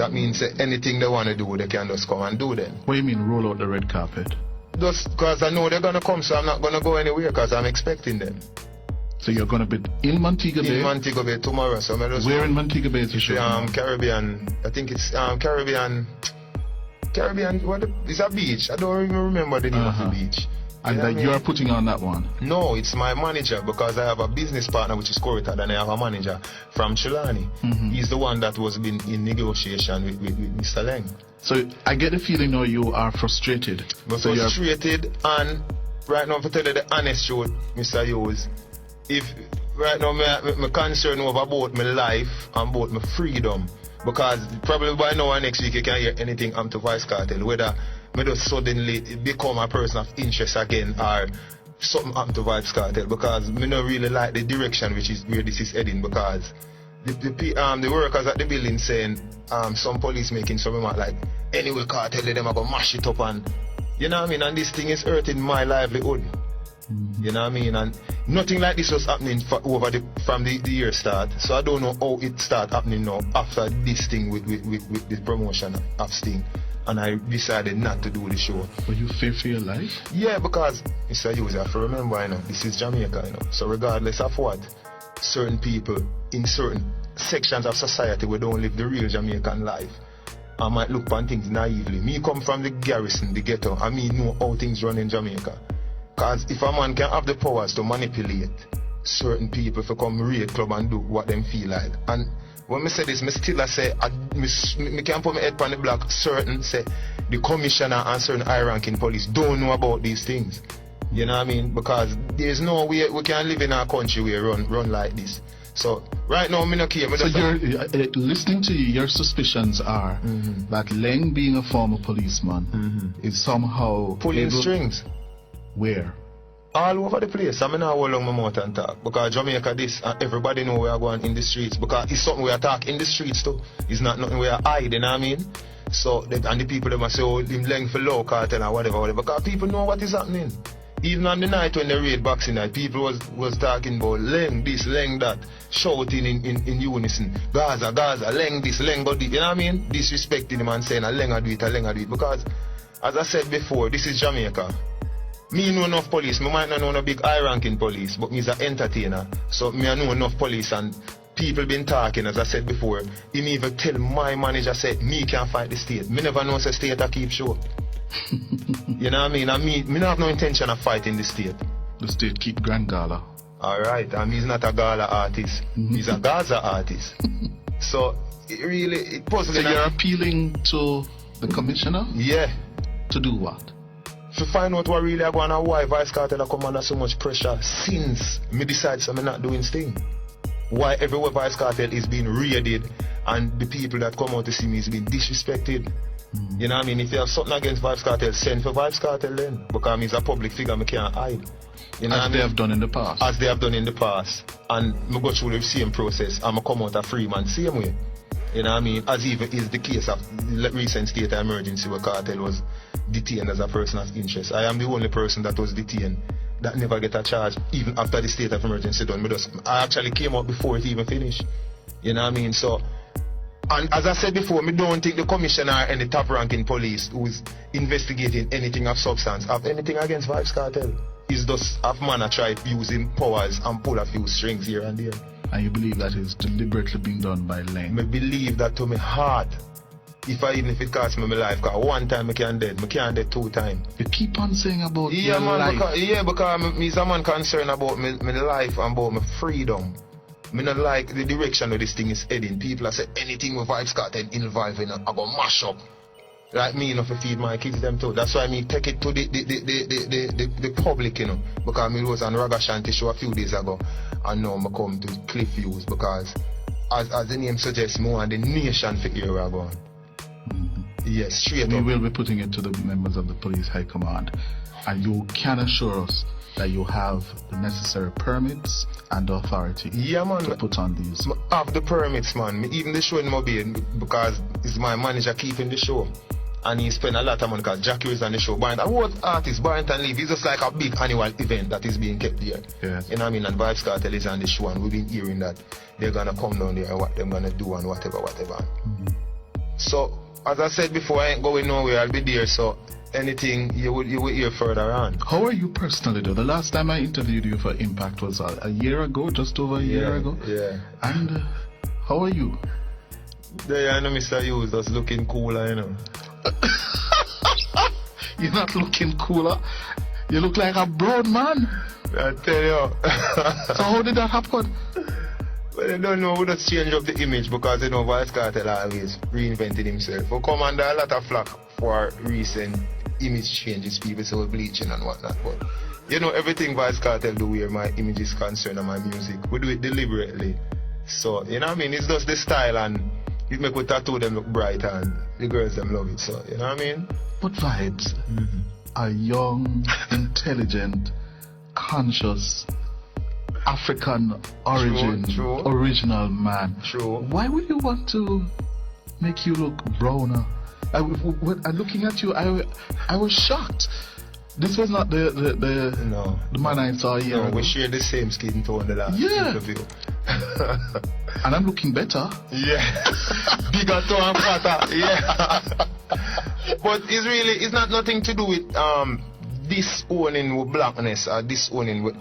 That means anything they want to do, they can just come and do them. What do you mean roll out the red carpet? Just because I know they're going to come, so I'm not going to go anywhere because I'm expecting them. So you're going to be in Montego Bay? In Montego Bay tomorrow. So where in Montego Bay is the show? Caribbean. I think it's Caribbean. It's a beach. I don't even remember the name of the beach. And that you're putting on that one? No, it's my manager, because I have a business partner which is Kartel, and I have a manager from Chilani. He's the one that was been in negotiation with Mr. Leng. So I get the feeling now you are frustrated. So frustrated, and right now, to tell you the honest truth, Mr. Hughes, if right now my concern over about my life and about my freedom, because probably by now or next week you can hear anything to Vybz Kartel, whether me just suddenly become a person of interest again or something happen to Vybz Kartel, because me not really like the direction which is where this is heading, because the workers at the building saying some police making some remark like, anyway Kartel them are gonna mash it up, and you know what I mean, and this thing is hurting my livelihood. You know what I mean, and nothing like this was happening from the year start, so I don't know how it start happening now after this thing with the promotion of Sting. And I decided not to do the show. But you fear for your life? Yeah, because Mr. Hughes, you have to remember, this is Jamaica, So regardless of what, certain people in certain sections of society who don't live the real Jamaican life, I might look upon things naively. Me come from the garrison, the ghetto, and me know how things run in Jamaica. Because if a man can have the powers to manipulate certain people to come raid club and do what them feel like, and when I say this, I still say, I can't put my head on the block. Certain say the commissioner and certain high-ranking police don't know about these things. You know what I mean? Because there's no way we can live in our country where run like this. So right now, I'm not care. So you're listening to you, your suspicions are that Leng, being a former policeman, is somehow pulling strings. Where? All over the place. I mean, how long my mouth and talk, because Jamaica this, and everybody know we are going in the streets, because it's something we are talk in the streets too. It's not nothing we are hide, you know what I mean? So and the people them say, oh, him Leng for low Kartel or whatever, because people know what is happening. Even on the night when they raid Boxing Night, people was talking about Leng this, Leng that, shouting in unison, Gaza, Leng this, Leng go this, you know what I mean? Disrespecting him and saying, Leng a do it, because as I said before, this is Jamaica. Me know enough police. Me might not know no big high-ranking police, but me's an entertainer. So me I know enough police, and people been talking, as I said before. He me even tell my manager said me can't fight the state. Me never know say state I keep show. You know what I mean? And me not have no intention of fighting the state. The state keep Grand Gala. Alright, and he's not a Gala artist. He's a Gaza artist. So it puzzling. So you're appealing to the commissioner? Yeah. To do what? To find out what really are going on, why Vybz Kartel come under so much pressure since me decide I'm not doing Sting. Why everywhere Vybz Kartel is being raided and the people that come out to see me is being disrespected. You know what I mean? If you have something against Vybz Kartel, send for Vybz Kartel then, because he's a public figure, I can't hide. You know as they have done in the past. As they have done in the past. And I go through the same process and I come out a free man same way. You know what I mean? As even is the case of the recent state of emergency where Kartel was detained as a person of interest. I am the only person that was detained that never get a charge even after the state of emergency done. I actually came out before it even finished. You know what I mean? So, and as I said before, I don't think the commissioner and the top ranking police who is investigating anything of substance have anything against Vybz Kartel. It's just a man that tried using powers and pull a few strings here and there. And you believe that is deliberately being done by Leng? I believe that to my heart. Even if it costs me my life, because one time I can't dead 2 times. You keep on saying about your life. Because I'm a man concerned about my life and about my freedom. I don't like the direction of this thing is heading. People are saying anything with Vybz Kartel involved in it, I go mash up. Like me, to feed my kids them too. That's why me take it to the public, because me was on Raga Shanti show a few days ago, and now I come to Cliff Views, because as the name suggests, more and the nation for here are going. Yes, straight up. We will be putting it to the members of the police high command, and you can assure us that you have the necessary permits and authority to put on these. I have the permits, man. Even the show in Mobile, because it's my manager keeping the show. And he spent a lot of money because Jackie is on the show. Barrington, what artist, Barrington Leave, it's just like a big annual event that is being kept there. Yes. You know what I mean? And Vybz Kartel is on the show, and we've been hearing that they're going to come down there and what they're going to do and whatever. So, as I said before, I ain't going nowhere, I'll be there, so anything you would hear further on. How are you personally though? The last time I interviewed you for Impact was a year ago, just over a year ago. Yeah. And how are you? There, I know Mr. Hughes just looking cooler, you know. You're not looking cooler. You look like a brown man. I tell you. So how did that happen? Well, I don't know, we just change up the image because, you know, Vybz Kartel always reinvented himself. We come under a lot of flack for recent image changes, people say bleaching and whatnot. But, you know, everything Vybz Kartel do where my image is concerned and my music, we do it deliberately. So, you know what I mean? It's just the style, and it make we tattoo them look bright and the girls them love it. So, you know what I mean? But Vybz, a young, intelligent, conscious, African origin, True. original man. True. Why would you want to make you look browner? When looking at you, I was shocked. This was not the man I saw here. No, we share the same skin tone the last interview. And I'm looking better. Yeah. Bigger tone and fatter. Yeah. But it's not nothing to do with disowning with blackness or disowning with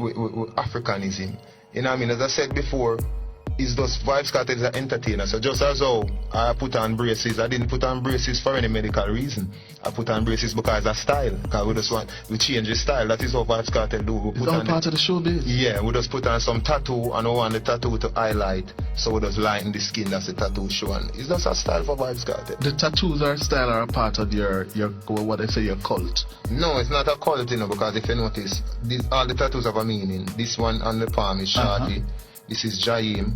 Africanism. You know what I mean? As I said before, it's just Vybz Kartel is an entertainer. So just as how I put on braces, I didn't put on braces for any medical reason. I put on braces because of style. Because we change the style. That is what Vybz Kartel do. We put on part of the showbiz? Yeah, we just put on some tattoo and we want the tattoo to highlight. So we just lighten the skin, that's the tattoo show. And it's just a style for Vybz Kartel. The tattoos are style are a part of your what they say, your cult? No, it's not a cult, you know, because if you notice, all the tattoos have a meaning. This one on the palm is Shadi. This is Jaim,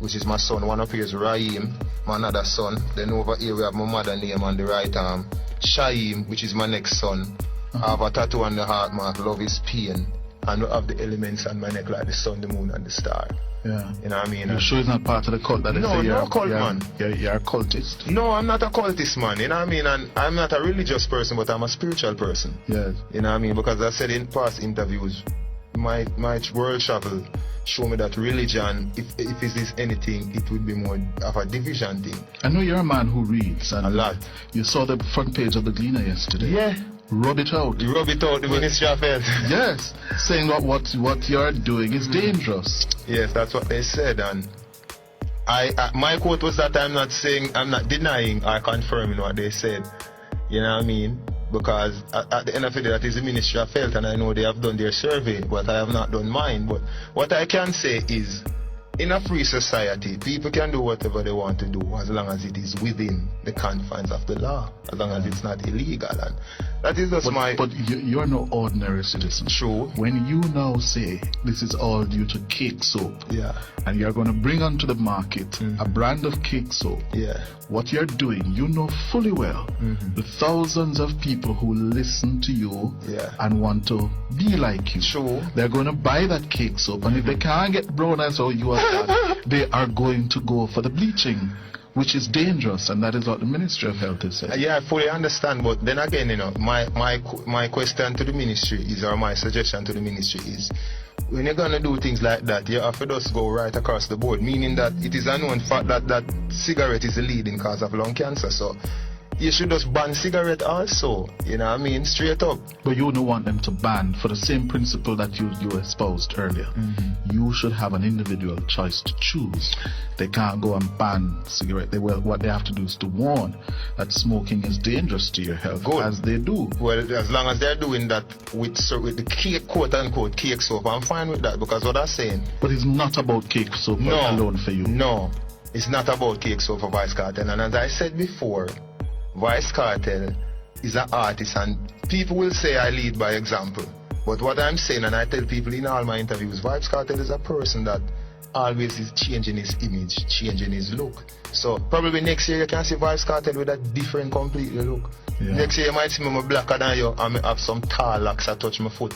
which is my son. One up here is Raheem, my another son. Then over here we have my mother name on the right arm. Shaim, which is my next son. I have a tattoo on the heart mark, love is pain. And we have the elements on my neck like the sun, the moon, and the star. Yeah. You know what I mean? You're sure it's not part of the cult that they say you're a cult, man. You're a cultist. No, I'm not a cultist, man. You know what I mean? And I'm not a religious person, but I'm a spiritual person. Yes. You know what I mean? Because I said in past interviews, my world travel show me that religion, if it is anything, it would be more of a division thing. I know you're a man who reads. And a lot. You saw the front page of the Gleaner yesterday. Yeah. Rub it out. You rub it out, the Ministry of Health. Yes. Saying what you're doing is dangerous. Yes, that's what they said. And my quote was that I'm not denying or confirming what they said. You know what I mean? Because at the end of the day, that is the Ministry of Health, and I know they have done their survey, but I have not done mine. But what I can say is, in a free society, people can do whatever they want to do as long as it is within the confines of the law, as long as it's not illegal. And that is just But you're no ordinary citizen. True. When you now say this is all due to cake soap, and you're going to bring onto the market a brand of cake soap, what you're doing, you know fully well the thousands of people who listen to you and want to be like you. True. They're going to buy that cake soap, and if they can't get brown as how you are, they are going to go for the bleaching, which is dangerous, and that is what the Ministry of Health is saying. Yeah, I fully understand, but then again, you know, my question to the ministry is, or my suggestion to the ministry is, when you're gonna do things like that, you have to just go right across the board, meaning that it is a known fact that cigarette is the leading cause of lung cancer. So you should just ban cigarette also, you know what I mean, straight up. But you don't want them to ban for the same principle that you espoused earlier. You should have an individual choice to choose. They can't go and ban cigarette. What they have to do is to warn that smoking is dangerous to your health, as they do. Well, as long as they're doing that with the cake, quote unquote cake soap, I'm fine with that, because what I'm saying. But it's not about cake soap alone for you. No, it's not about cake soap for Vybz Kartel. And as I said before, Vybz Kartel is an artist, and people will say I lead by example. But what I'm saying, and I tell people in all my interviews, Vybz Kartel is a person that always is changing his image, changing his look. So probably next year you can see Vybz Kartel with a different completely look. Next year you might see me blacker than you, and I have some tall locks that touch my foot.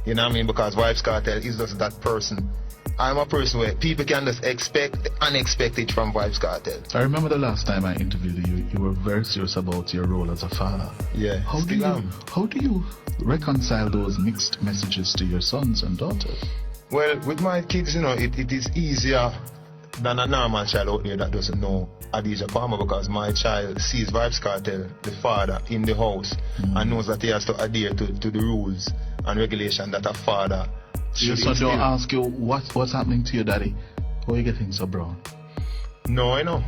You know what I mean? Because Vybz Kartel is just that person. I'm a person where people can just expect unexpected from Vybz Kartel. I remember the last time I interviewed you, you were very serious about your role as a father. Yeah, How do you reconcile those mixed messages to your sons and daughters? Well, with my kids, you know, it is easier than a normal child out there that doesn't know Adidja Palmer, because my child sees Vybz Kartel, the father, in the house and knows that he has to adhere to the rules and regulation that a father should Your son instill. don't ask you what's happening to your daddy? How are you getting so brown? No, I know.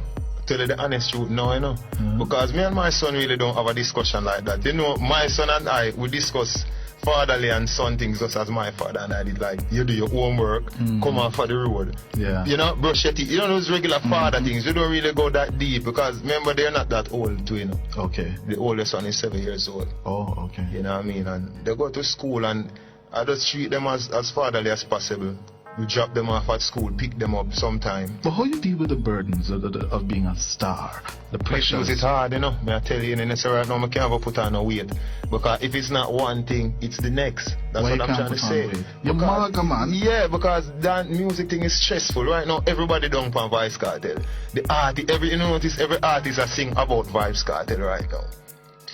Tell you the honest truth, no, I know. Because me and my son really don't have a discussion like that. You know, my son and I, we discuss fatherly and son things just as my father and I did. Like, you do your homework, come off for the road. Yeah. You know, brush your teeth. You know those regular father things. You don't really go that deep because remember they're not that old too, you know. Okay. The oldest one is 7 years old. Oh, okay. You know what I mean? And they go to school and I just treat them as fatherly as possible. We drop them off at school, pick them up sometime. But how you deal with the burdens of being a star? The pressures? It's hard, you know. I tell you, and right now I can't put on no weight. Because if it's not one thing, it's the next. That's Why what I'm trying to say. You're maga, man. Yeah, because that music thing is stressful. Right now, everybody don't on Vybz Kartel. The artist, you notice every artist that sing about Vybz Kartel right now.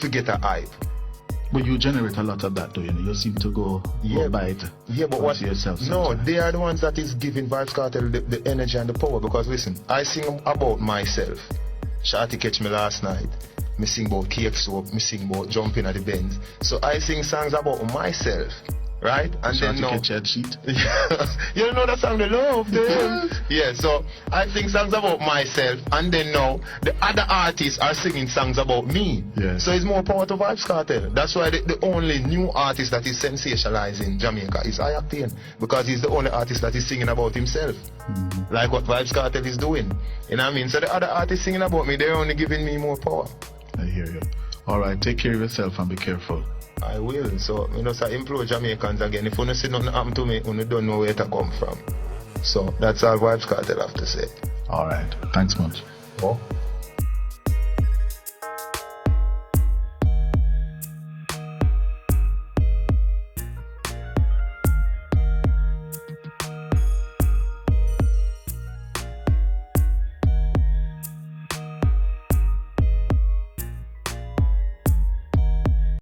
Forget a hype. But you generate a lot of that, though, you know. You seem to go by it. Yeah, but what? Yourself No, they are the ones that is giving Vybz Kartel the energy and the power. Because listen, I sing about myself. Shawty catch me last night. Me sing about cake soap. Me sing about jumping at the Benz. So I sing songs about myself. Right? And Shawty then now, catch your cheat. you don't know that song, The Love, them. Yeah, so I sing songs about myself, and then now the other artists are singing songs about me. Yes. So it's more power to Vybz Kartel. That's why the only new artist that is sensationalizing Jamaica is I Octane, because he's the only artist that is singing about himself. Like what Vybz Kartel is doing. You know what I mean? So the other artists singing about me, they're only giving me more power. I hear you. Alright, take care of yourself and be careful. I will. So, you know, so I implore Jamaicans again, if you don't see nothing happen to me, you don't know where to come from. So, that's all Vybz Kartel have to say. Alright, thanks much. Oh.